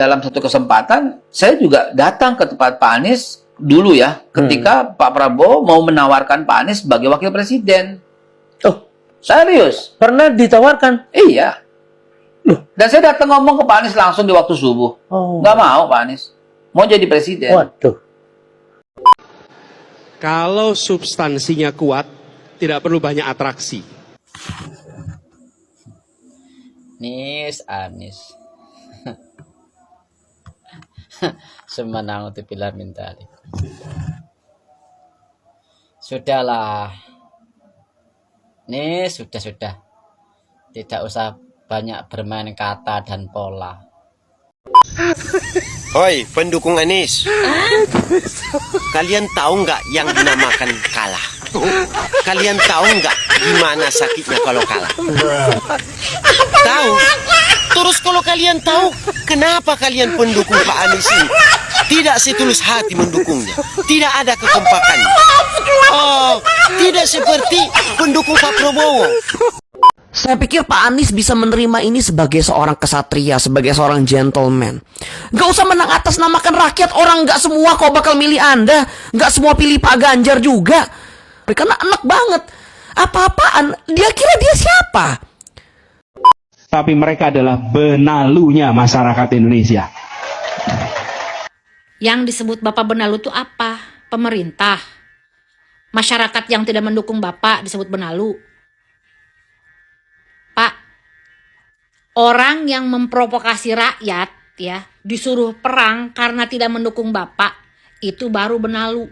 Dalam satu kesempatan, saya juga datang ke tempat Pak Anies dulu ya, ketika Pak Prabowo mau menawarkan Pak Anies sebagai wakil presiden. Oh, Serius? pernah ditawarkan? Iya. Loh. Dan saya datang ngomong ke Pak Anies langsung di waktu subuh. Oh. Nggak mau Pak Anies. Mau jadi presiden. Waduh. Kalau substansinya kuat, tidak perlu banyak atraksi. Anies semenang itu pilar minta. Sudahlah, nih sudah tidak usah banyak bermain kata dan pola. Hoi, pendukung Anies. Kalian tahu nggak yang dinamakan kalah? Kalian tahu nggak gimana sakitnya kalau kalah? Tahu? Terus kalau kalian tahu, kenapa kalian pendukung Pak Anies ini tidak setulus hati mendukungnya? Tidak ada kekompakannya. Oh, tidak seperti pendukung Pak Prabowo. Saya pikir Pak Anies bisa menerima ini sebagai seorang kesatria, sebagai seorang gentleman. Gak usah menang atas namakan rakyat, orang gak semua kok bakal milih Anda. Gak semua pilih Pak Ganjar juga. Karena enak banget. Apa-apaan, dia kira dia siapa? Tapi mereka adalah benalunya masyarakat Indonesia. Yang disebut Bapak benalu itu apa? Pemerintah. Masyarakat yang tidak mendukung Bapak disebut benalu. Pak, orang yang memprovokasi rakyat ya, disuruh perang karena tidak mendukung Bapak, itu baru benalu.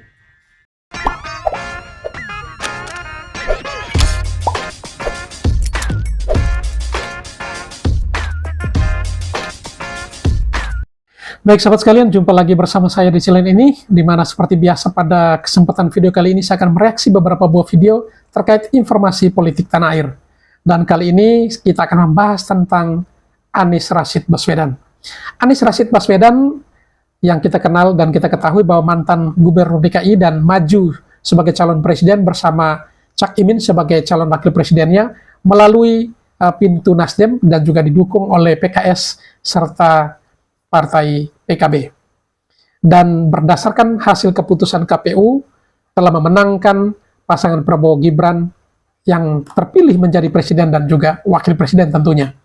Baik sahabat sekalian, jumpa lagi bersama saya di channel ini, di mana seperti biasa pada kesempatan video kali ini saya akan mereaksi beberapa buah video terkait informasi politik tanah air. Dan kali ini kita akan membahas tentang Anies Rashid Baswedan. Anies Rashid Baswedan yang kita kenal dan kita ketahui bahwa mantan gubernur DKI dan maju sebagai calon presiden bersama Cak Imin sebagai calon wakil presidennya melalui pintu Nasdem dan juga didukung oleh PKS serta Partai PKB. Dan berdasarkan hasil keputusan KPU telah memenangkan pasangan Prabowo Gibran yang terpilih menjadi presiden dan juga wakil presiden tentunya.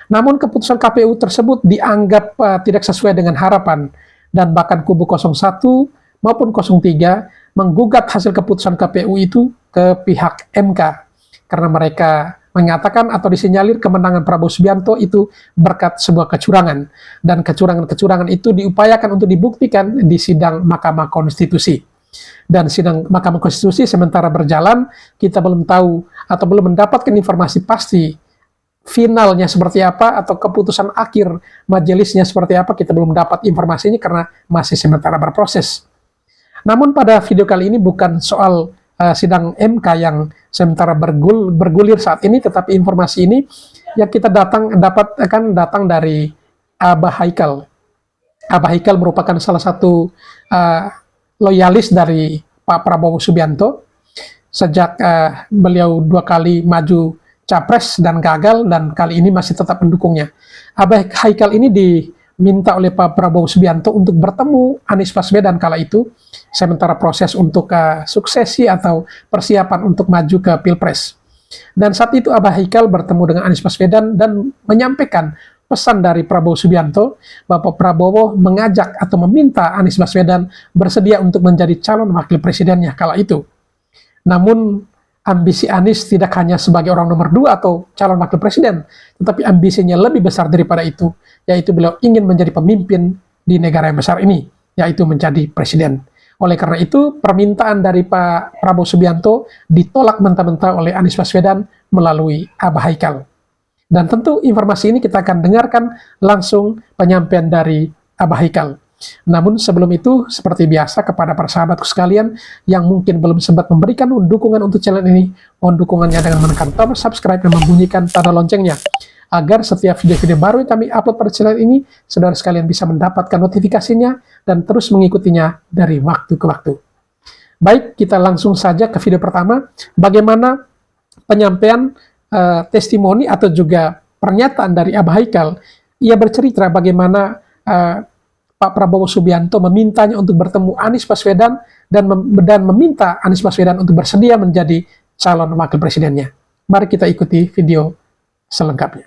Namun keputusan KPU tersebut dianggap tidak sesuai dengan harapan dan bahkan kubu 01 maupun 03 menggugat hasil keputusan KPU itu ke pihak MK karena mereka mengatakan atau disinyalir kemenangan Prabowo Subianto itu berkat sebuah kecurangan, dan kecurangan-kecurangan itu diupayakan untuk dibuktikan di sidang Mahkamah Konstitusi. Dan sidang Mahkamah Konstitusi sementara berjalan, kita belum tahu atau belum mendapatkan informasi pasti finalnya seperti apa atau keputusan akhir majelisnya seperti apa, kita belum dapat informasinya karena masih sementara berproses. Namun pada video kali ini bukan soal sidang MK yang sementara bergulir saat ini, tetapi informasi ini yang kita akan datang dari Abah Haikal. Abah Haikal merupakan salah satu loyalis dari Pak Prabowo Subianto sejak beliau 2 kali maju capres dan gagal, dan kali ini masih tetap mendukungnya. Abah Haikal ini diminta oleh Pak Prabowo Subianto untuk bertemu Anies Baswedan kala itu sementara proses untuk suksesi atau persiapan untuk maju ke Pilpres. Dan saat itu Abah Haikal bertemu dengan Anies Baswedan dan menyampaikan pesan dari Prabowo Subianto bahwa Prabowo mengajak atau meminta Anies Baswedan bersedia untuk menjadi calon wakil presidennya kala itu. Namun ambisi Anies tidak hanya sebagai orang nomor 2 atau calon wakil presiden, tetapi ambisinya lebih besar daripada itu, yaitu beliau ingin menjadi pemimpin di negara yang besar ini, yaitu menjadi presiden. Oleh karena itu, permintaan dari Pak Prabowo Subianto ditolak mentah-mentah oleh Anies Baswedan melalui Abah Haikal. Dan tentu informasi ini kita akan dengarkan langsung penyampaian dari Abah Haikal. Namun sebelum itu, seperti biasa kepada para sahabatku sekalian yang mungkin belum sempat memberikan dukungan untuk channel ini, mohon dukungannya dengan menekan tombol subscribe dan membunyikan tanda loncengnya, agar setiap video-video baru yang kami upload pada channel ini, saudara sekalian bisa mendapatkan notifikasinya dan terus mengikutinya dari waktu ke waktu. Baik, kita langsung saja ke video pertama, bagaimana penyampaian testimoni atau juga pernyataan dari Abah Haikal. Ia bercerita bagaimana Pak Prabowo Subianto memintanya untuk bertemu Anies Baswedan dan meminta Anies Baswedan untuk bersedia menjadi calon wakil presidennya. Mari kita ikuti video selengkapnya.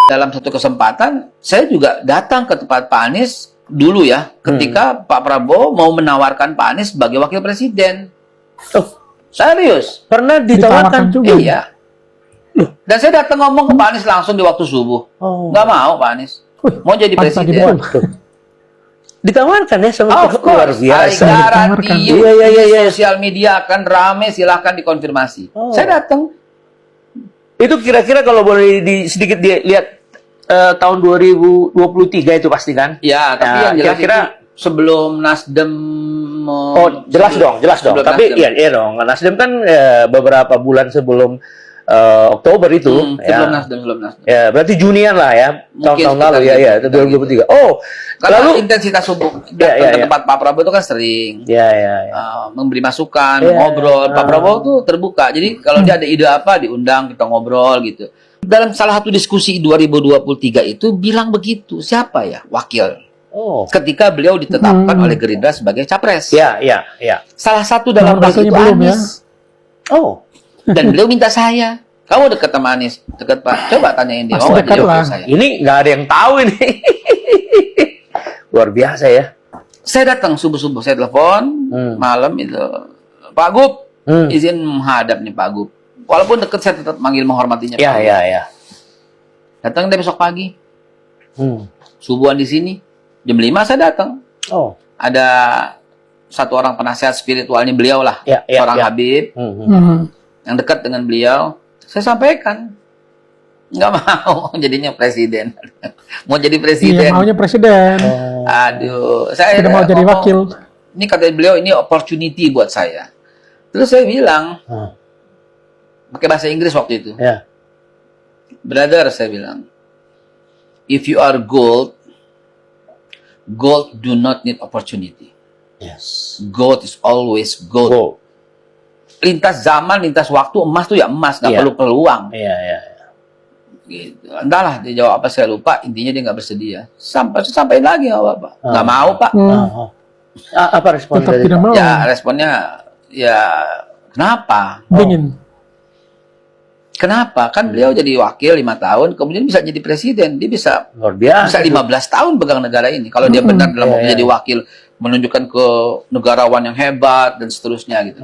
Dalam satu kesempatan, saya juga datang ke tempat Pak Anies dulu ya, ketika Pak Prabowo mau menawarkan Pak Anies sebagai wakil presiden. Oh, Serius? pernah ditawarkan juga. Iya. Dan saya datang ngomong ke Pak Anies langsung di waktu subuh. Oh. Nggak mau Pak Anies. Wih, Mau jadi pagi-pagi presiden. betul. Ditawarkan ya sama Of luar course, I biasa. guarantee you, Iya. sosial media akan rame, silahkan dikonfirmasi. Oh. Saya datang. Itu kira-kira kalau boleh sedikit dilihat tahun 2023 itu pasti kan? Ya, tapi Ya, yang jelas kira-kira itu sebelum Nasdem. Oh, jelas dong. sebelum Tapi Nasdem. iya dong. Nasdem kan beberapa bulan sebelum Oktober itu, sebelum ya. Nasdem. Ya, berarti Junian lah ya, Mungkin tahun lalu sekitar ya, gitu, 2023. Oh, Karena lalu intensitas subuh Ya, datang ya, ke ya. tempat Pak Prabowo itu kan sering. ya. Memberi masukan, Iya. ngobrol. Pak Prabowo tuh terbuka. Jadi kalau dia ada ide apa diundang, kita ngobrol gitu. Dalam salah satu diskusi 2023 itu bilang begitu. Siapa ya wakil? Oh. Ketika beliau ditetapkan oleh Gerindra sebagai capres. Ya. Salah satu dalam Nomor hal itu satunya belum ya. Anies. Oh. Dan beliau minta saya. Kamu dekat sama Anies? Dekat Pak. Coba tanyain dia. Pasti Mau nggak dekat jadi wakil lah. saya? Ini nggak ada yang tahu ini. Luar biasa ya. Saya datang subuh-subuh. Saya telepon. Malam itu. Pak Gub. Izin menghadap nih Pak Gub. Walaupun dekat saya tetap manggil menghormatinya. Ya, Pak Gub. ya. Datang deh besok pagi. Subuhan di sini. Jam 5 saya datang. Oh. Ada satu orang penasihat spiritualnya beliau lah. Ya, Seorang ya. Habib. Yang dekat dengan beliau. Saya sampaikan. Nggak mau jadinya presiden. Mau jadi Iya, presiden. maunya presiden. Aduh. Saya Tidak mau jadi ngomong, wakil. Ini kata beliau, ini opportunity buat saya. Terus saya bilang. Pakai bahasa Inggris waktu itu. Ya. Brother, saya bilang. If you are gold, gold do not need opportunity. Yes. Gold is always gold. Go. Lintas zaman, lintas waktu, emas tuh ya emas, nggak Iya. perlu peluang. Iya. Gitu. Entahlah dia jawab apa, saya lupa. Intinya dia nggak bersedia. Sampaikan lagi nggak apa-apa. Nggak mau Pak. Apa respon Tetap dari tidak Pak? mau. Ya responnya ya kenapa? Dingin. Kenapa? Kan beliau jadi wakil 5 tahun, kemudian bisa jadi presiden. Dia bisa Luar biasa. 15 tahun pegang negara ini. Kalau dia benar dalam waktu jadi wakil, menunjukkan ke negarawan yang hebat dan seterusnya gitu.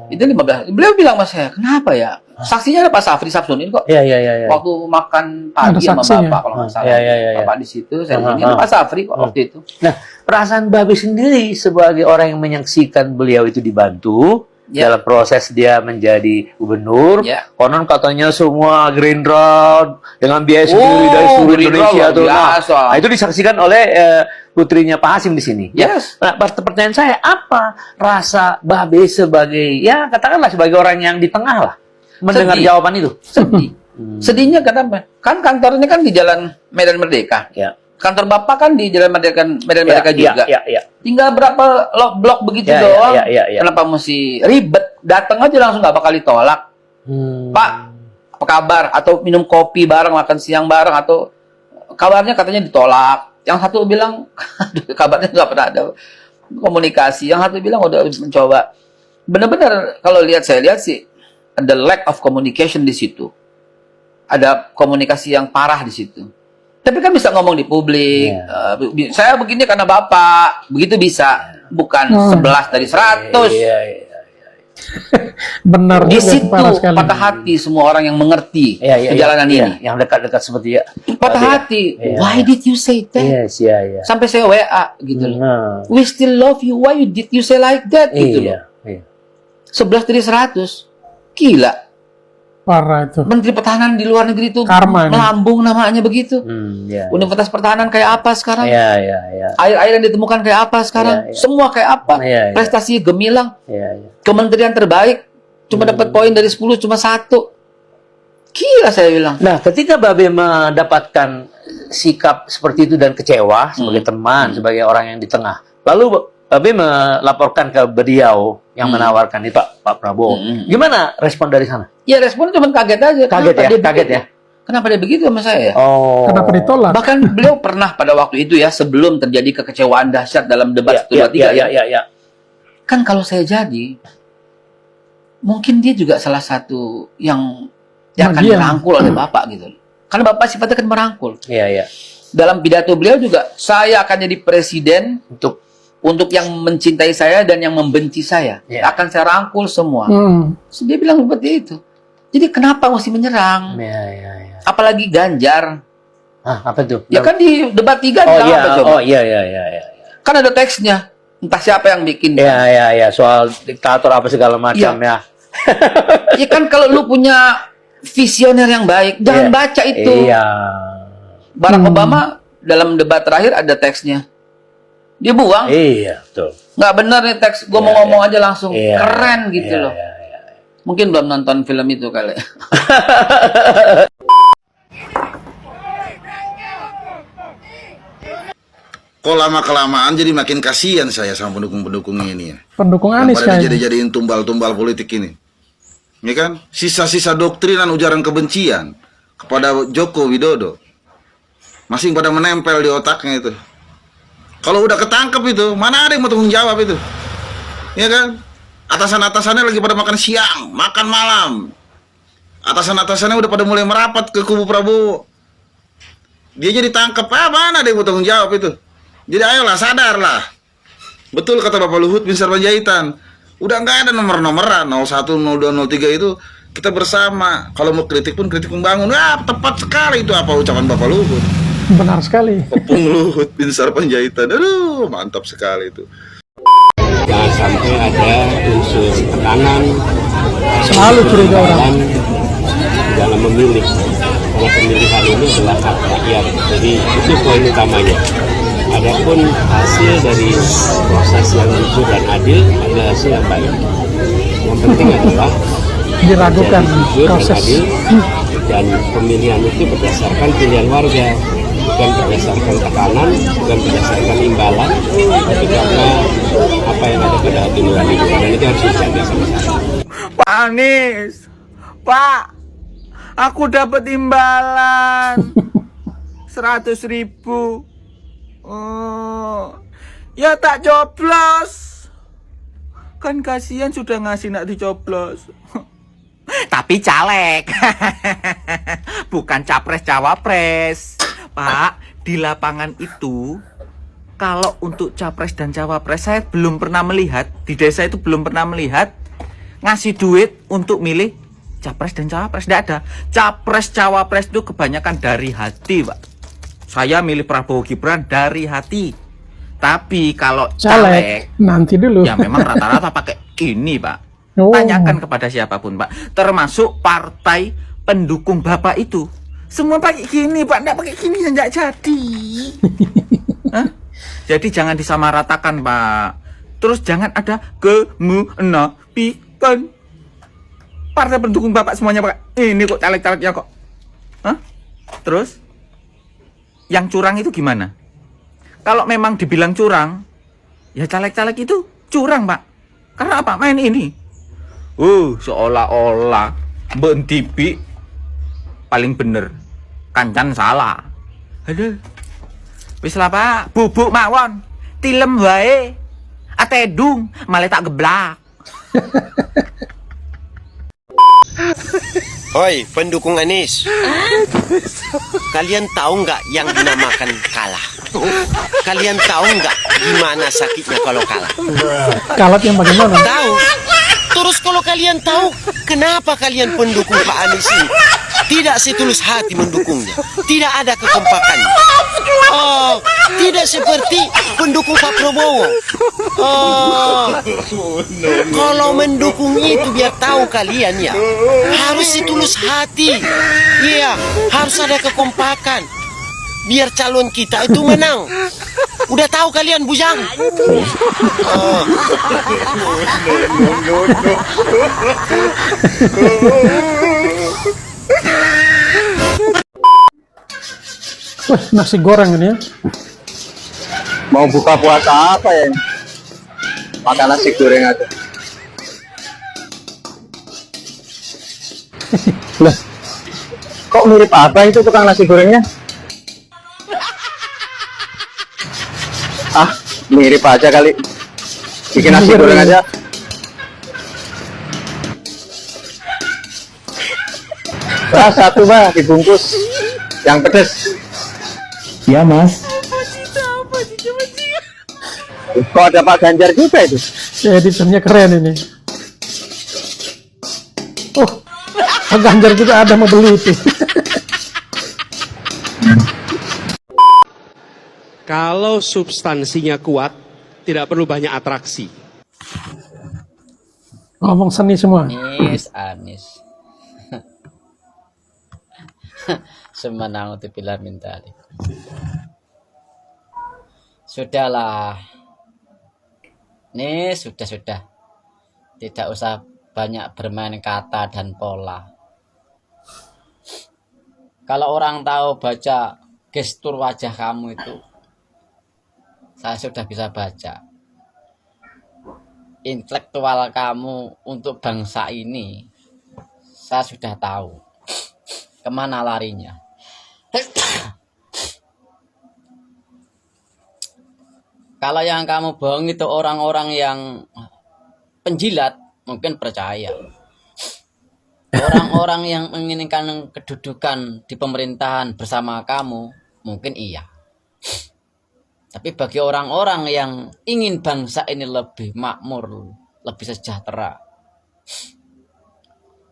Itu 15. Beliau bilang sama saya, kenapa ya? Saksinya ada Pak Safri Samsuddin kok. Iya. Waktu makan pagi Ada sama saksinya. Bapak kalau nggak salah. Iya. Bapak di situ, saya di sini. Ada Pak Safri kok waktu itu. Nah, perasaan Babe sendiri sebagai orang yang menyaksikan beliau itu dibantu dalam proses dia menjadi gubernur. Ya. Konon katanya semua Gerindra dengan biaya sendiri dari seluruh Gerindra Indonesia luar tuh. biasa. Nah, itu disaksikan oleh putrinya Pak Hasim di sini. Yes. Nah, pertanyaan saya, apa rasa Babe sebagai, ya katakanlah sebagai orang yang di tengah lah, mendengar Sedih. jawaban itu? Sedih. Sedihnya kenapa? Kan kantornya kan di Jalan Medan Merdeka. Ya. Kantor Bapak kan di Jalan Medan Merdeka juga. Ya. Tinggal berapa blok begitu Ya, doang. ya. Kenapa mesti ribet? Datang aja langsung nggak bakal ditolak. Pak, apa kabar? Atau minum kopi bareng, makan siang bareng, atau kabarnya katanya ditolak. Yang satu bilang, aduh, kabarnya nggak pernah ada komunikasi. Yang satu bilang udah mencoba. Benar-benar kalau saya lihat sih ada lack of communication di situ. Ada komunikasi yang parah di situ. Tapi kan bisa ngomong di publik. Saya begini karena Bapak. Begitu bisa. Bukan 11 dari 100. Iya. Benar Di juga, situ parah sekali. patah hati semua orang yang mengerti perjalanan Iya, ini. yang dekat-dekat seperti ya. Patah hati. Iya. Why did you say that? Yes, iya. Sampai saya WA gitu loh. Nah, We still love you. Why did you say like that? Gitu loh. iya. 11 dari 100. Gila. Parah itu. Menteri Pertahanan di luar negeri itu Karma ini. melambung namanya begitu. Iya. Universitas Pertahanan kayak apa sekarang? Iya. Air-air yang ditemukan kayak apa sekarang? Iya. Semua kayak apa? Iya. Prestasi gemilang. Iya. Kementerian terbaik cuma dapat poin dari 10 cuma 1. Gila saya bilang. Nah, ketika Babe mendapatkan sikap seperti itu dan kecewa sebagai teman, sebagai orang yang di tengah, lalu Babe melaporkan ke beliau yang menawarkan itu Pak Prabowo. Gimana respon dari sana? Ya responnya cuma kaget aja. Kaget Kenapa ya, dia kaget begitu? ya. Kenapa dia begitu sama saya ya? Oh. Kenapa ditolak? Bahkan beliau pernah pada waktu itu ya, sebelum terjadi kekecewaan dahsyat dalam debat 1, 2, 3 ya. Kan kalau saya jadi, mungkin dia juga salah satu yang akan Bagian. dirangkul oleh Bapak gitu. Karena Bapak sifatnya kan merangkul. Iya. Dalam pidato beliau juga, saya akan jadi presiden untuk yang mencintai saya dan yang membenci saya. Iya. Akan saya rangkul semua. Hmm. Dia bilang seperti itu. Jadi kenapa mesti menyerang? Iya. Apalagi Ganjar. Apa tuh? Ya kan di debat 3 Oh bilang iya, apa coba? iya. Kan ada teksnya. Entah siapa yang bikin. Iya, soal diktator apa segala macam ya. Ya kan kalau lu punya visioner yang baik, jangan baca itu. Iya. Barack Obama dalam debat terakhir ada teksnya. Dia buang. Iya, betul. Nggak benar nih teks. Gue mau ngomong aja langsung. Iya, Keren gitu loh. Iya. Mungkin belum nonton film itu kali. Kok lama-kelamaan jadi makin kasihan saya sama pendukung-pendukung ini ya. Pendukung Anies pada kayaknya. dijadiin tumbal-tumbal politik ini. Ya kan? Sisa-sisa doktrinan ujaran kebencian kepada Joko Widodo masih pada menempel di otaknya itu. Kalau udah ketangkep itu, mana ada yang mau tanggung jawab itu? Ya kan? Atasan-atasannya lagi pada makan siang, makan malam. Atasan-atasannya udah pada mulai merapat ke kubu Prabowo. Dia jadi tangkap, mana ada yang mau tanggung jawab itu? Jadi ayolah, sadarlah. Betul kata Bapak Luhut Binsar Panjaitan. Udah nggak ada nomor-nomoran 01, 02, 03 itu kita bersama. Kalau mau kritik pun kritik membangun. Tepat sekali itu apa ucapan Bapak Luhut. Benar sekali. Opung Luhut Binsar Panjaitan. Aduh, mantap sekali itu. Jangan sampai ada unsur tekanan Selalu curiga orang. dalam memilih. Karena pemilihan ini adalah hak rakyat. Jadi itu poin utamanya. Adapun hasil dari proses yang jujur dan adil adalah hasil yang baik. Yang penting adalah Diragukan jadi jujur dan proses. adil, dan pemilihan itu berdasarkan pilihan warga, bukan berdasarkan tekanan, bukan berdasarkan imbalan, tapi karena apa yang ada pada hati nurani kita, dan itu harus dijaga sama-sama. Pak Anies, Pak, aku dapat imbalan 100.000. Oh, ya tak coblos. Kan kasihan sudah ngasih nak dicoblos. Tapi caleg. Bukan capres-cawapres. Pak, di lapangan itu kalau untuk capres dan cawapres saya belum pernah melihat, di desa itu belum pernah melihat ngasih duit untuk milih capres dan cawapres. Tidak ada. Capres cawapres itu kebanyakan dari hati, Pak. Saya milih Prabowo Gibran dari hati. Tapi kalau caleg, nanti dulu. ya memang rata-rata pakai ini, Pak. Oh. Tanyakan kepada siapapun, Pak. Termasuk partai pendukung Bapak itu. Semua pakai gini, Pak. Nggak pakai gini, nggak jadi. Hah? Jadi jangan disamaratakan, Pak. Terus jangan ada kemunafikan. Partai pendukung Bapak semuanya, Pak. Ini kok caleg-calegnya kok. Hah? Terus yang curang itu gimana? Kalau memang dibilang curang, ya caleg-caleg itu curang, Pak. Karena apa? Main ini. Seolah-olah Mbak Tipi paling bener. Kancan salah. Aduh. Wis lah, Pak. Bubuk mawon. Tilem wae. Atedung malah tak geblak. Hoi, pendukung Anies. Kalian tahu nggak yang dinamakan kalah? Kalian tahu nggak gimana sakitnya kalau kalah? Kalah yang bagaimana? Tahu. Terus kalau kalian tahu, kenapa kalian pendukung Pak Anies ini tidak setulus hati mendukungnya? Tidak ada kekompakannya. Oh, tidak seperti pendukung Pak Prabowo. Oh, kalau mendukung itu biar tahu kalian ya, harus setulus hati. Iya, harus ada kekompakan. Biar calon kita itu menang. Udah tahu kalian bujang? Oh. Wah, nasi goreng ini ya. Mau buka puasa apa ya? Makan nasi goreng aja. Lah, Kok mirip apa itu tukang nasi gorengnya? Ah, mirip aja kali. Bikin nasi goreng aja. Bah, satu bah, dibungkus. Yang pedes. Iya mas. Kok ada Pak Ganjar juga itu? Editornya keren ini. Oh, Pak Ganjar juga ada mau beli itu. Kalau substansinya kuat, tidak perlu banyak atraksi. Ngomong seni semua. Anis. Semenang untuk pilar mentali. Sudahlah. Nih, sudah. Tidak usah banyak bermain kata dan pola. Kalau orang tahu baca gestur wajah kamu itu, saya sudah bisa baca. Intelektual kamu untuk bangsa ini, saya sudah tahu kemana larinya. Kalau yang kamu bohong itu orang-orang yang penjilat, mungkin percaya. Orang-orang yang menginginkan kedudukan di pemerintahan bersama kamu, mungkin iya. Tapi bagi orang-orang yang ingin bangsa ini lebih makmur, lebih sejahtera,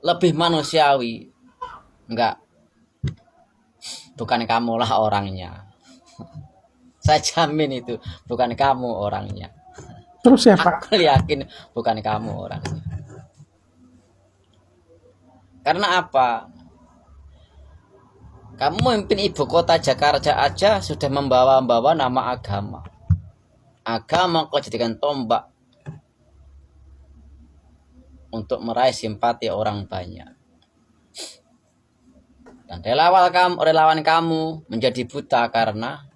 lebih manusiawi, enggak. Bukan kamulah orangnya. Saya jamin itu bukan kamu orangnya. Terus siapa? Aku yakin bukan kamu orangnya. Karena apa? Kamu memimpin ibu kota Jakarta aja sudah membawa-bawa nama agama. Agama kau jadikan tombak untuk meraih simpati orang banyak. Dan relawan kamu menjadi buta karena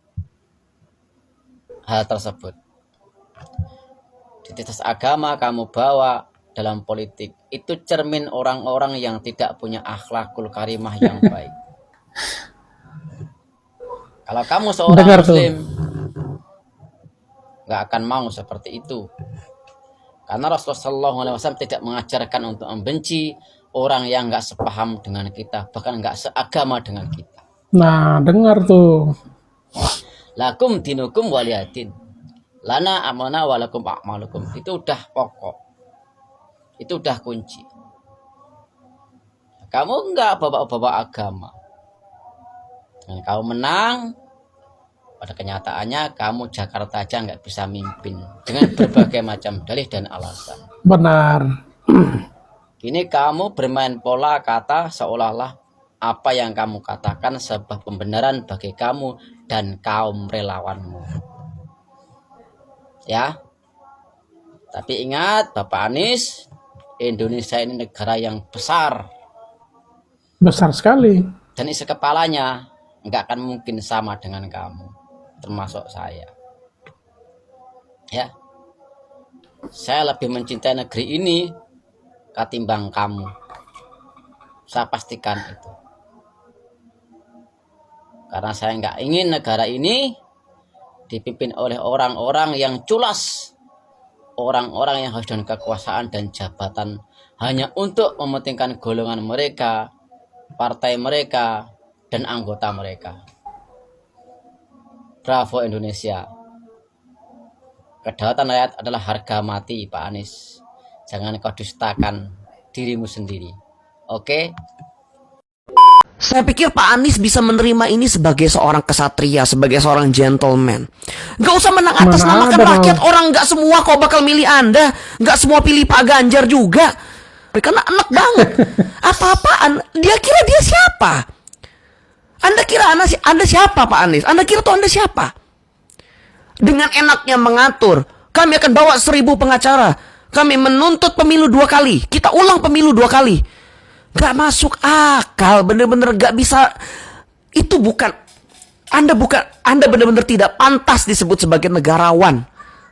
hal tersebut. Identitas agama kamu bawa dalam politik itu cermin orang-orang yang tidak punya akhlakul karimah yang baik. Kalau kamu seorang muslim, nggak akan mau seperti itu. Karena Rasulullah SAW tidak mengajarkan untuk membenci orang yang nggak sepaham dengan kita, bahkan nggak seagama dengan kita. Nah, dengar tuh. Lakum dinukum waliyadin. Lana amana walakum a'malukum. Itu udah pokok. Itu udah kunci. Kamu nggak bawa-bawa agama. Dan kamu menang, pada kenyataannya kamu Jakarta aja nggak bisa mimpin dengan berbagai macam dalih dan alasan. Benar. Kini kamu bermain pola kata seolah-olah apa yang kamu katakan sebuah pembenaran bagi kamu dan kaum relawanmu. Ya. Tapi ingat Bapak Anies, Indonesia ini negara yang besar. Besar sekali. Dan isi kepalanya nggak akan mungkin sama dengan kamu, termasuk saya. Ya, saya lebih mencintai negeri ini ketimbang kamu. Saya pastikan itu. Karena saya nggak ingin negara ini dipimpin oleh orang-orang yang culas, orang-orang yang harus dengan kekuasaan dan jabatan hanya untuk mementingkan golongan mereka, partai mereka, dan anggota mereka. Bravo Indonesia. Kedaulatan rakyat adalah harga mati, Pak Anies. Jangan kau dustakan dirimu sendiri. Oke? Saya pikir Pak Anies bisa menerima ini sebagai seorang kesatria, sebagai seorang gentleman. Gak usah menang atas namakan rakyat. Orang gak semua kok bakal milih Anda. Gak semua pilih Pak Ganjar juga. Karena enak banget. Apa-apaan. Dia kira dia siapa? Anda kira Anda siapa, Pak Anies? Anda kira tuh Anda siapa? Dengan enaknya mengatur, kami akan bawa 1000 pengacara. Kami menuntut pemilu 2 kali. Kita ulang pemilu 2 kali. Gak masuk akal. Bener-bener gak bisa. Itu bukan. Anda bener-bener tidak pantas disebut sebagai negarawan.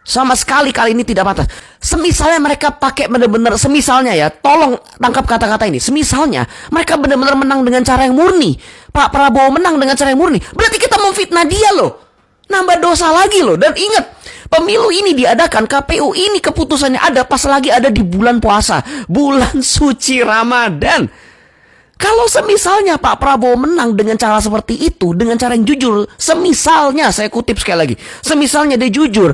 Sama sekali kali ini tidak pantas. Semisalnya mereka pakai benar-benar, semisalnya ya, tolong tangkap kata-kata ini. Semisalnya mereka benar-benar menang dengan cara yang murni. Pak Prabowo menang dengan cara yang murni. Berarti kita memfitnah dia loh. Nambah dosa lagi loh. Dan ingat, pemilu ini diadakan, KPU ini keputusannya ada pas lagi ada di bulan puasa. Bulan suci Ramadan. Kalau semisalnya Pak Prabowo menang dengan cara seperti itu, dengan cara yang jujur, semisalnya, saya kutip sekali lagi, semisalnya dia jujur,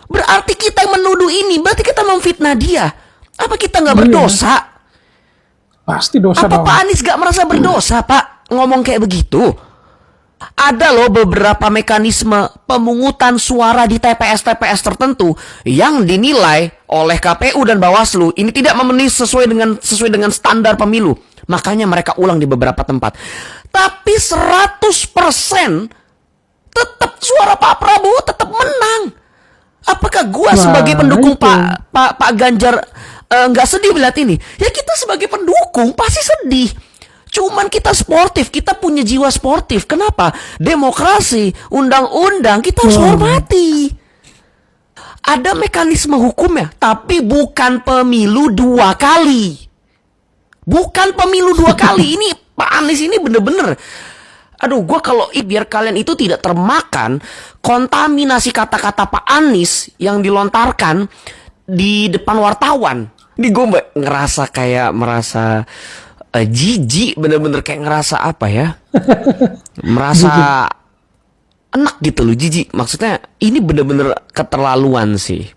berarti kita yang menuduh ini, berarti kita memfitnah dia. Apa kita nggak berdosa? Pasti dosa Apa dong. Pak Anies nggak merasa berdosa, Pak? Ngomong kayak begitu. Ada loh beberapa mekanisme pemungutan suara di TPS-TPS tertentu yang dinilai oleh KPU dan Bawaslu ini tidak memenuhi sesuai dengan standar pemilu. Makanya mereka ulang di beberapa tempat. Tapi 100% tetap suara Pak Prabowo tetap menang. Apakah gua sebagai pendukung Pak Ganjar nggak sedih melihat ini? Ya kita sebagai pendukung pasti sedih. Cuman kita sportif, kita punya jiwa sportif. Kenapa? Demokrasi, undang-undang kita harus hormati. Ada mekanisme hukumnya, tapi bukan pemilu 2 kali. Bukan pemilu 2 kali. Ini Pak Anies ini bener-bener. Aduh, gue kalau biar kalian itu tidak termakan kontaminasi kata-kata Pak Anies yang dilontarkan di depan wartawan. Ini gue ngerasa kayak merasa jijik, bener-bener kayak ngerasa apa ya? Merasa enak gitu loh, jijik. Maksudnya ini bener-bener keterlaluan sih.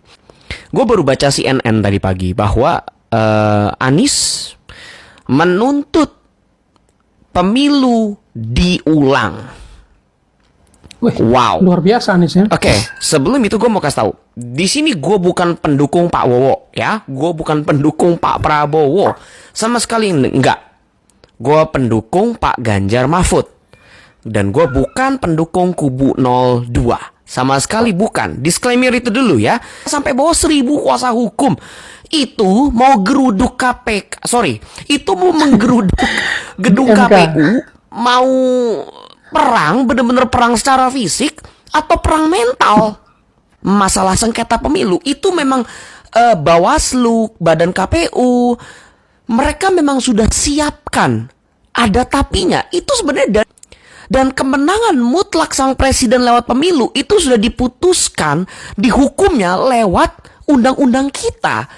Gue baru baca CNN tadi pagi bahwa Anies menuntut pemilu diulang. Wih, wow, luar biasa Anies ya. Oke, sebelum itu gue mau kasih tahu. Di sini gue bukan pendukung Pak Wowo, ya. Gue bukan pendukung Pak Prabowo, sama sekali enggak. Gue pendukung Pak Ganjar Mahfud, dan gue bukan pendukung kubu 02, sama sekali bukan. Disclaimer itu dulu ya. Sampai bawa 1000 kuasa hukum. Itu mau geruduk KPK, itu mau menggeruduk gedung KPU, mau perang, bener-bener perang secara fisik atau perang mental. Masalah sengketa pemilu itu memang Bawaslu, Badan KPU, mereka memang sudah siapkan. Ada tapinya. Itu sebenarnya dan kemenangan mutlak sang presiden lewat pemilu itu sudah diputuskan di hukumnya lewat undang-undang kita.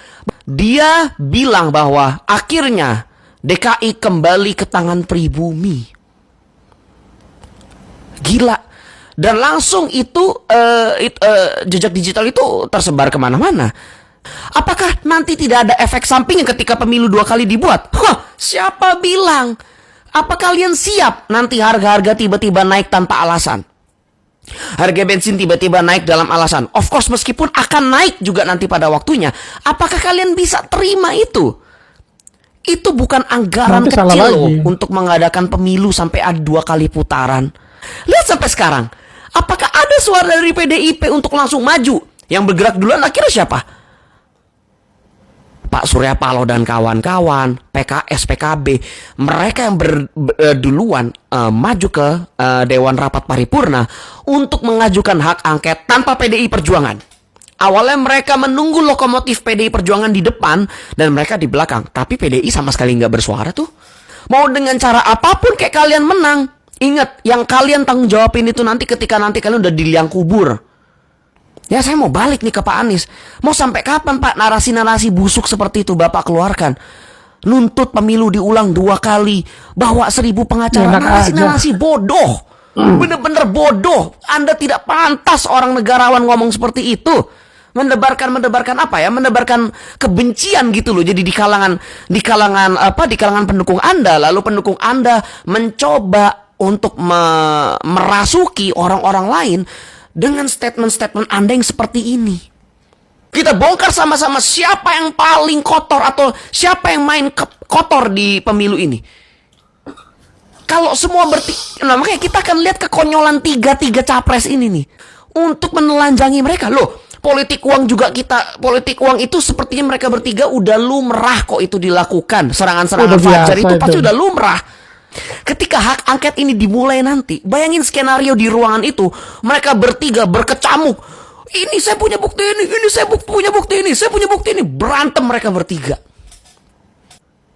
Dia bilang bahwa akhirnya DKI kembali ke tangan pribumi. Gila. Dan langsung itu jejak digital itu tersebar kemana-mana. Apakah nanti tidak ada efek sampingnya ketika pemilu 2 kali dibuat? Siapa bilang? Apa kalian siap nanti harga-harga tiba-tiba naik tanpa alasan? Harga bensin tiba-tiba naik dalam alasan. Of course, meskipun akan naik juga nanti pada waktunya. Apakah kalian bisa terima itu? Itu bukan anggaran Nanti kecil loh lagi untuk mengadakan pemilu sampai ada 2 kali putaran. Lihat sampai sekarang. Apakah ada suara dari PDIP untuk langsung maju? Yang bergerak duluan akhirnya siapa? Pak Surya Paloh dan kawan-kawan, PKS, PKB, mereka yang duluan maju ke Dewan Rapat Paripurna untuk mengajukan hak angket tanpa PDI Perjuangan. Awalnya mereka menunggu lokomotif PDI Perjuangan di depan dan mereka di belakang. Tapi PDI sama sekali nggak bersuara tuh. Mau dengan cara apapun kayak kalian menang. Ingat, yang kalian tanggung jawabin itu nanti ketika nanti kalian udah di liang kubur. Ya, saya mau balik nih ke Pak Anies. Mau sampai kapan Pak narasi-narasi busuk seperti itu Bapak keluarkan? Nuntut pemilu diulang 2 kali. Bawa 1000 pengacara. Narasi-narasi bodoh. Bener-bener bodoh. Anda tidak pantas orang negarawan ngomong seperti itu. Mendebarkan apa ya? Mendebarkan kebencian gitu loh. Jadi di kalangan pendukung Anda. Lalu pendukung Anda mencoba untuk merasuki orang-orang lain dengan statement-statement Anda yang seperti ini. Kita bongkar sama-sama siapa yang paling kotor atau siapa yang main kotor di pemilu ini. Kalau semua makanya kita akan lihat kekonyolan 3 capres ini nih. Untuk menelanjangi mereka. Loh, politik uang itu sepertinya mereka bertiga udah lumrah kok itu dilakukan. Serangan-serangan fajar itu pasti udah lumrah. Ketika hak angket ini dimulai nanti, bayangin skenario di ruangan itu, mereka bertiga berkecamuk. Ini saya punya bukti ini saya punya bukti ini, saya punya bukti ini. Berantem mereka bertiga.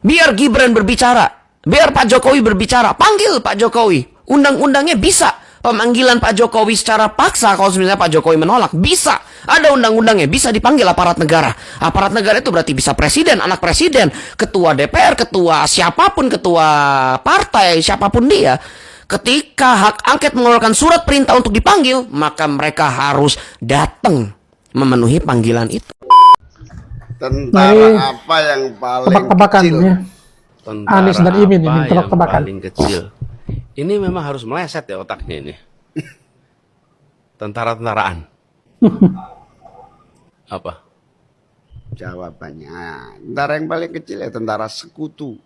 Biar Gibran berbicara, biar Pak Jokowi berbicara, panggil Pak Jokowi. Undang-undangnya bisa. Pemanggilan Pak Jokowi secara paksa kalau sebenarnya Pak Jokowi menolak, bisa. Ada undang-undangnya, bisa dipanggil aparat negara. Aparat negara itu berarti bisa presiden, anak presiden, ketua DPR, ketua siapapun, ketua partai, siapapun dia. Ketika hak angket mengeluarkan surat perintah untuk dipanggil, maka mereka harus datang memenuhi panggilan itu. Tentara apa yang paling Tebak-tebakan kecil? ya. Tentara Anies dan Imin ini apa yang tebak-tebakan. paling kecil? Ini memang harus meleset ya otaknya ini. Tentara-tentaraan. Apa? Jawabannya, tentara yang paling kecil ya tentara sekutu.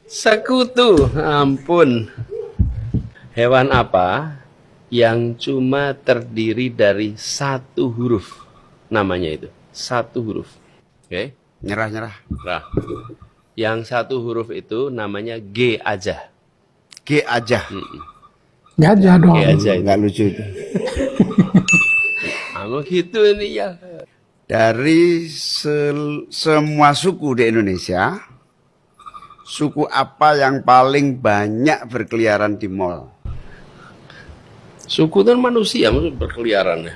Sekutu, ampun. Hewan apa yang cuma terdiri dari satu huruf? Namanya itu, satu huruf. Oke? Nyerah. Nah, yang satu huruf itu namanya G aja. G aja. Gajah dong. G aja itu. Nggak lucu itu. Kamu gitu ini ya. Dari semua suku di Indonesia, suku apa yang paling banyak berkeliaran di mall? Suku itu manusia, maksud berkeliaran ya.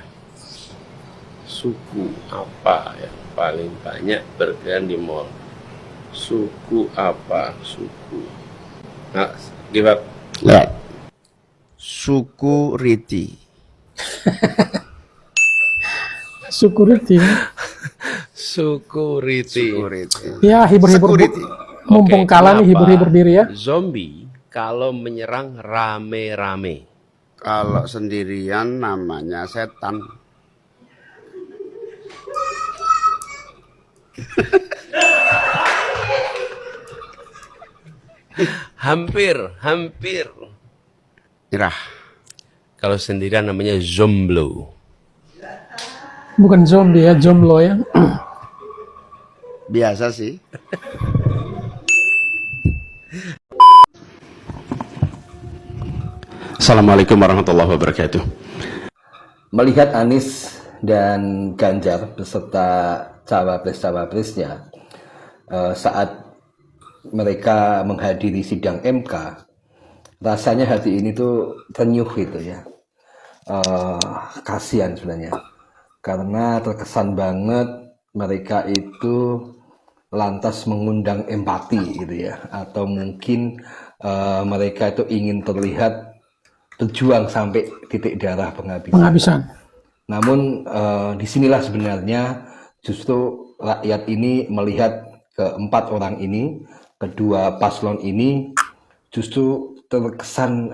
Suku apa yang paling banyak berkeliaran di mall? Suku apa? Suku. Nah, give up. Lihat. Suku Riti. Security. Security. Ya, hibur-hibur. Mumpung kalah nih, hibur-hibur diri ya. Zombie kalau menyerang rame-rame. Kalau sendirian namanya setan. Hampir. Nyerah. Kalau sendirian namanya zomblo. Bukan zombie ya, jomblo ya. Biasa sih. Assalamualaikum warahmatullahi wabarakatuh. Melihat Anies dan Ganjar beserta cawapres-cawapresnya saat mereka menghadiri sidang MK, rasanya hati ini tuh tenyuh gitu ya. Kasihan sebenarnya. Karena terkesan banget mereka itu lantas mengundang empati gitu ya, atau mungkin mereka itu ingin terlihat berjuang sampai titik darah penghabisan. Namun disinilah sebenarnya justru rakyat ini melihat keempat orang ini, kedua paslon ini justru terkesan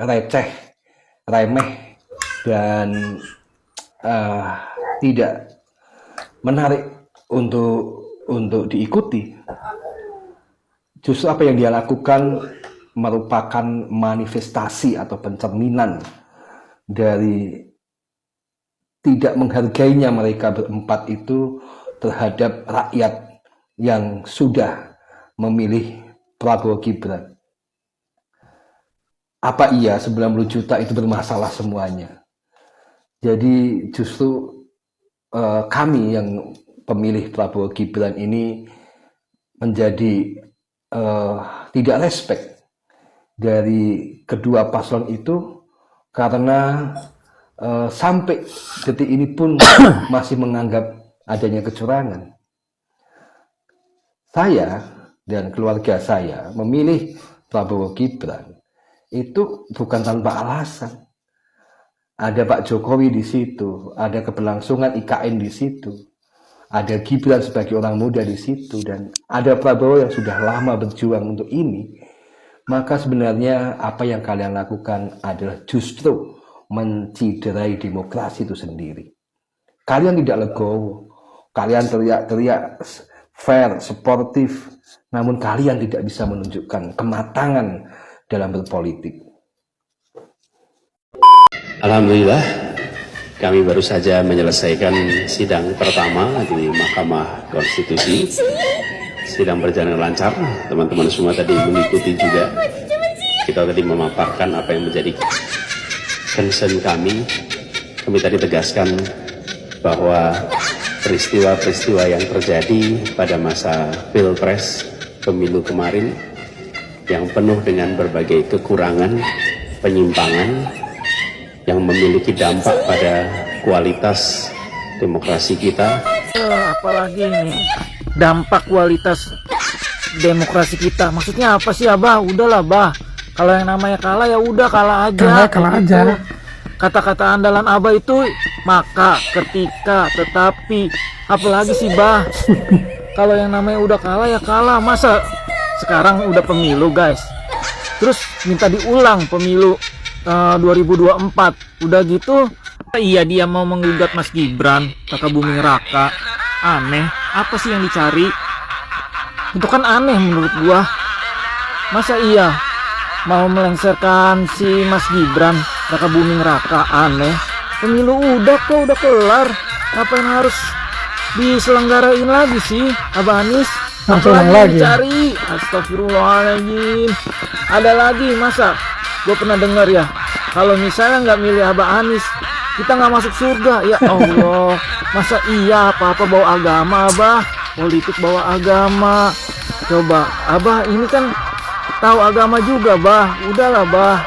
remeh dan tidak menarik untuk diikuti. Justru apa yang dia lakukan merupakan manifestasi atau pencerminan dari tidak menghargainya mereka berempat itu terhadap rakyat yang sudah memilih Prabowo Gibran. Apa iya 90 juta itu bermasalah semuanya? Jadi justru kami yang pemilih Prabowo Gibran ini menjadi tidak respect dari kedua paslon itu karena sampai detik ini pun masih menganggap adanya kecurangan. Saya dan keluarga saya memilih Prabowo Gibran itu bukan tanpa alasan. Ada Pak Jokowi di situ, ada keberlangsungan IKN di situ, ada Gibran sebagai orang muda di situ, dan ada Prabowo yang sudah lama berjuang untuk ini. Maka sebenarnya apa yang kalian lakukan adalah justru menciderai demokrasi itu sendiri. Kalian tidak legowo, kalian teriak-teriak fair, sportif, namun kalian tidak bisa menunjukkan kematangan dalam berpolitik. Alhamdulillah, kami baru saja menyelesaikan sidang pertama di Mahkamah Konstitusi. Sidang berjalan lancar, teman-teman semua tadi mengikuti juga kita tadi memaparkan apa yang menjadi concern kami. Kami tadi tegaskan bahwa peristiwa-peristiwa yang terjadi pada masa Pilpres pemilu kemarin yang penuh dengan berbagai kekurangan, penyimpangan yang memiliki dampak pada kualitas demokrasi kita. Apalagi ini dampak kualitas demokrasi kita. Maksudnya apa sih, Abah? Udahlah, Bah. Kalau yang namanya kalah ya udah kalah aja. Kalah Kayak aja. gitu. Kata-kata andalan Abah itu maka, ketika, tetapi. Apalagi sih, Bah? Kalau yang namanya udah kalah ya kalah. Masa sekarang udah pemilu, guys, terus minta diulang pemilu 2024. Udah gitu, iya dia mau menggugat Mas Gibran, Kakak Buming Raka. Aneh, apa sih yang dicari? Itu kan aneh menurut gua. Masa iya mau melengsarkan si Mas Gibran, Kakak Buming Raka? Aneh. Pemilu udah kok, udah kelar. Ngapain harus diselenggarain lagi sih, Abah Anies? Langsung Apalagi lagi. dicari? Astagfirullahaladzim. Ada lagi, masa gue pernah dengar ya, kalau misalnya nggak milih Abah Anies, kita nggak masuk surga. Ya Allah, masa iya apa-apa bawa agama, Abah? Politik bawa agama. Coba, Abah ini kan tahu agama juga, Bah. Udahlah, Bah,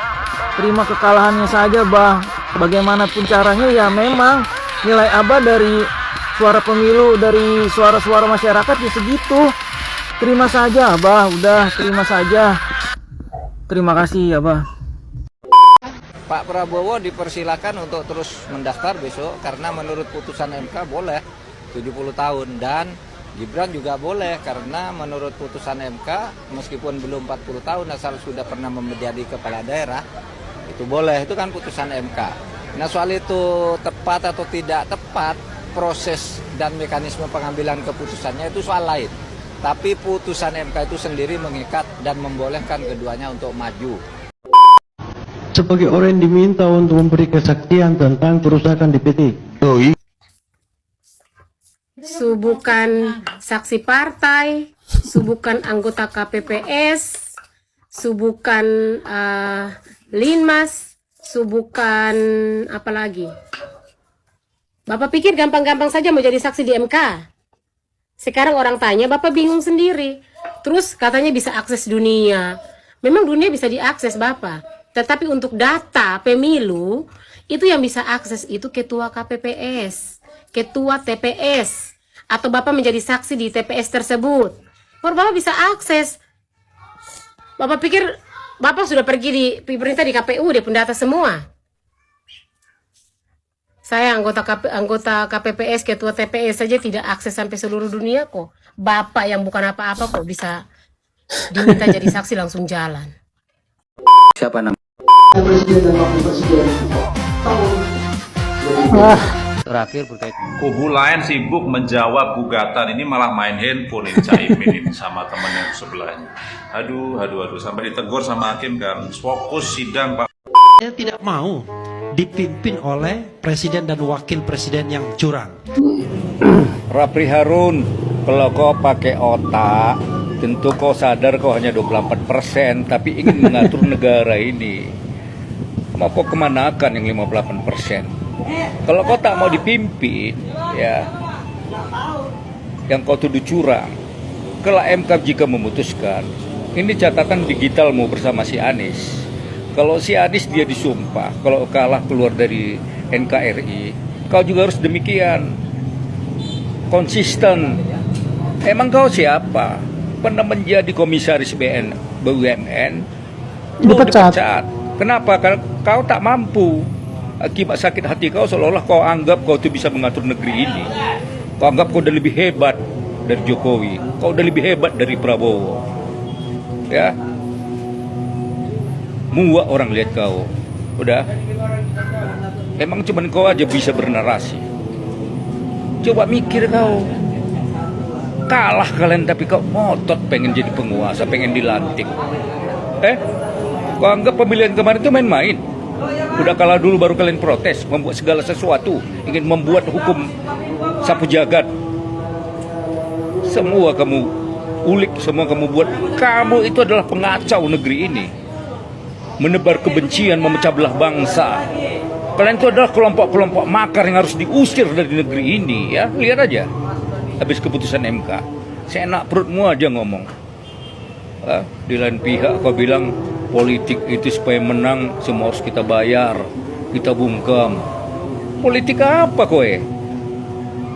terima kekalahannya saja, Bah. Bagaimanapun caranya ya memang nilai Abah dari suara pemilu, dari suara-suara masyarakat ya segitu. Terima saja, Abah. Udah, terima saja. Terima kasih, Abah. Pak Prabowo dipersilakan untuk terus mendaftar besok karena menurut putusan MK boleh 70 tahun, dan Gibran juga boleh karena menurut putusan MK meskipun belum 40 tahun asal sudah pernah menjadi kepala daerah itu boleh. Itu kan putusan MK. Nah, soal itu tepat atau tidak tepat, proses dan mekanisme pengambilan keputusannya itu soal lain. Tapi putusan MK itu sendiri mengikat dan membolehkan keduanya untuk maju. Sebagai orang yang diminta untuk memberi kesaksian tentang kerusakan di PT. Subukan saksi partai, subukan anggota KPPS, subukan Linmas, subukan apa lagi? Bapak pikir gampang-gampang saja mau jadi saksi di MK? Sekarang orang tanya, Bapak bingung sendiri. Terus katanya bisa akses dunia. Memang dunia bisa diakses, Bapak. Tetapi untuk data pemilu, itu yang bisa akses itu ketua KPPS, ketua TPS, atau Bapak menjadi saksi di TPS tersebut. Baru Bapak bisa akses. Bapak pikir Bapak sudah pergi di pemerintah di KPU, dia pendata semua. Saya anggota KPPS, ketua TPS saja tidak akses sampai seluruh dunia kok. Bapak yang bukan apa-apa kok bisa diminta jadi saksi langsung jalan. Siapa namanya? Terakhir berkait kubu lain sibuk menjawab gugatan ini, malah main handphone ini Caimin ini sama teman yang sebelahnya. Aduh, sampai ditegur sama hakim kan. Fokus sidang, Pak. Saya tidak mau dipimpin oleh presiden dan wakil presiden yang curang. Rapli Harun, kalau kau pakai otak, tentu kau sadar kau hanya 28%, tapi ingin mengatur negara ini. Mau kau kemanakan yang 58%? Kalau kau tak mau dipimpin, ya, yang kau tuduh curang, kelak MK jika memutuskan, ini catatan digitalmu bersama si Anies. Kalau si Anies dia disumpah, kalau kalah keluar dari NKRI, kau juga harus demikian. Konsisten. Emang kau siapa? Pernah menjadi komisaris BUMN, lu dipecat. Kenapa? Karena kau tak mampu. Akibat sakit hati kau, seolah-olah kau anggap kau itu bisa mengatur negeri ini. Kau anggap kau udah lebih hebat dari Jokowi, kau udah lebih hebat dari Prabowo. Ya, muak orang lihat kau. Udah, emang cuman kau aja bisa bernarasi. Coba mikir kau. Kalah kalian tapi kau ngotot pengen jadi penguasa, pengen dilantik. Kau anggap pemilihan kemarin itu main-main. Udah kalah dulu baru kalian protes, membuat segala sesuatu, ingin membuat hukum sapu jagat. Semua kamu ulik, semua kamu buat. Kamu itu adalah pengacau negeri ini. menebar kebencian, memecah belah bangsa. Kalian itu adalah kelompok-kelompok makar yang harus diusir dari negeri ini, ya. Lihat aja, habis keputusan MK, seenak perutmu aja ngomong. Di lain pihak kau bilang politik itu supaya menang semua harus kita bayar, kita bungkam. Politik apa kowe?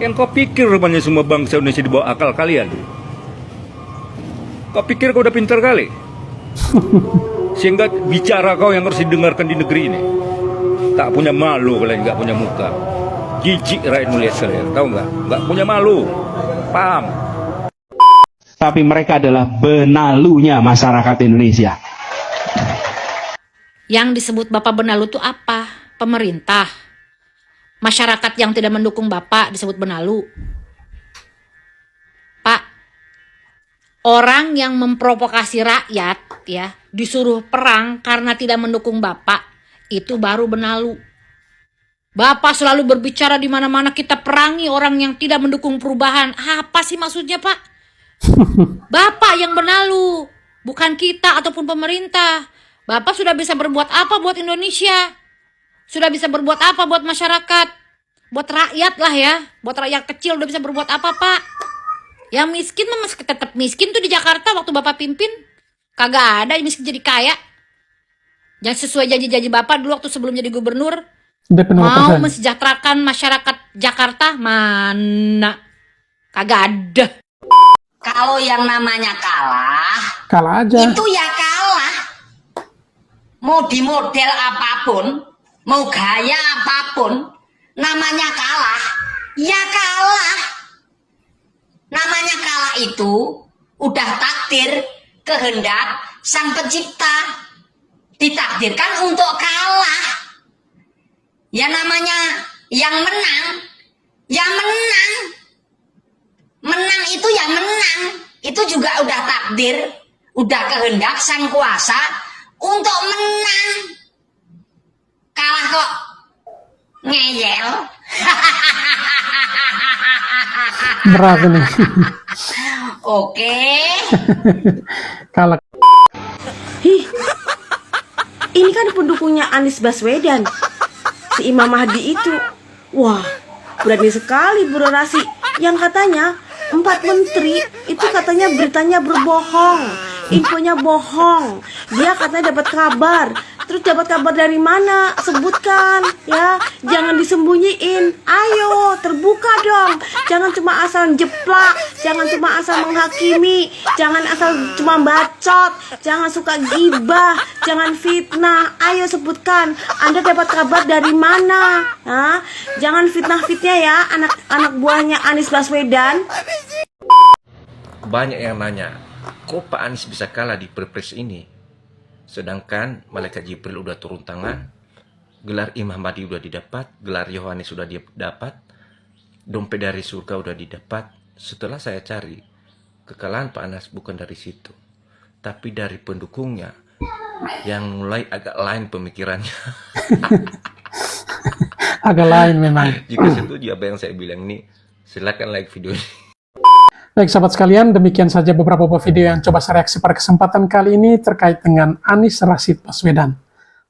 Yang kau pikir rupanya semua bangsa Indonesia di bawah akal kalian? Kau pikir kau udah pintar kali? Sehingga bicara kau yang harus didengarkan di negeri ini. Tak punya malu kalian, nggak punya muka. Jijik rakyat melihat kalian, tahu nggak? Nggak punya malu, paham? Tapi mereka adalah benalunya masyarakat Indonesia. Yang disebut Bapak benalu itu apa? Pemerintah. Masyarakat yang tidak mendukung Bapak disebut benalu. Pak, orang yang memprovokasi rakyat ya, disuruh perang karena tidak mendukung Bapak, itu baru benalu. Bapak selalu berbicara di mana-mana kita perangi orang yang tidak mendukung perubahan. Apa sih maksudnya, Pak? Bapak yang benalu, bukan kita ataupun pemerintah. Bapak sudah bisa berbuat apa buat Indonesia? Sudah bisa berbuat apa buat masyarakat? Buat rakyat lah ya. Buat rakyat kecil udah bisa berbuat apa, Pak? Yang miskin mah masih tetap miskin tuh di Jakarta waktu Bapak pimpin. Kagak ada yang miskin jadi kaya. Yang sesuai janji-janji Bapak dulu waktu sebelum jadi gubernur. Mau mensejahterakan masyarakat Jakarta, mana? Kagak ada. Kalau yang namanya kalah aja. itu ya kalah. Mau di model apapun, mau gaya apapun, namanya kalah, ya kalah. Namanya kalah itu udah takdir, kehendak Sang Pencipta. Ditakdirkan untuk kalah. Ya namanya yang menang, ya menang. Menang itu ya menang, itu juga udah takdir, udah kehendak Sang Kuasa untuk menang. Kalah kok ngeyel. Berat ini. Oke. Kalah. Hih, ini kan pendukungnya Anies Baswedan, si Imam Mahdi itu. Wah, berani sekali berorasi yang katanya 4 menteri itu katanya beritanya berbohong, infonya bohong. Dia katanya dapat kabar. Terus dapat kabar dari mana? Sebutkan ya, jangan disembunyiin. Ayo, terbuka dong. Jangan cuma asal jeplak, jangan cuma asal menghakimi, jangan asal cuma bacot, jangan suka gibah, jangan fitnah. Ayo sebutkan, Anda dapat kabar dari mana? Hah? Jangan fitnah-fitnah ya, anak-anak buahnya Anies Baswedan. Banyak yang nanya, kok Pak Anies bisa kalah di Pilpres ini? Sedangkan Malaikat Jibril udah turun tangan, gelar Imam Mahdi udah didapat, gelar Yohanes sudah didapat, dompet dari surga udah didapat. Setelah saya cari, kekalahan Pak Anies bukan dari situ, tapi dari pendukungnya yang mulai agak lain pemikirannya. Agak lain memang. Jika setuju apa yang saya bilang ini, silakan like video ini. Baik sahabat sekalian, demikian saja beberapa buah video yang coba saya reaksi pada kesempatan kali ini terkait dengan Anies Rashid Baswedan.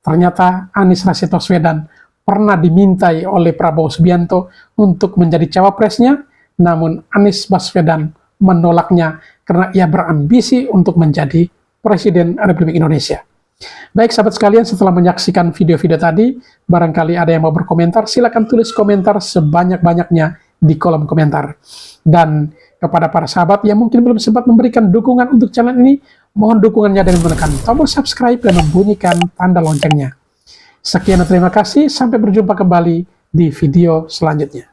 Ternyata Anies Rashid Baswedan pernah dimintai oleh Prabowo Subianto untuk menjadi cawapresnya, namun Anies Baswedan menolaknya karena ia berambisi untuk menjadi Presiden Republik Indonesia. Baik sahabat sekalian, setelah menyaksikan video-video tadi, barangkali ada yang mau berkomentar, silakan tulis komentar sebanyak-banyaknya di kolom komentar. Dan kepada para sahabat yang mungkin belum sempat memberikan dukungan untuk channel ini, mohon dukungannya dengan menekan tombol subscribe dan membunyikan tanda loncengnya. Sekian dan terima kasih, sampai berjumpa kembali di video selanjutnya.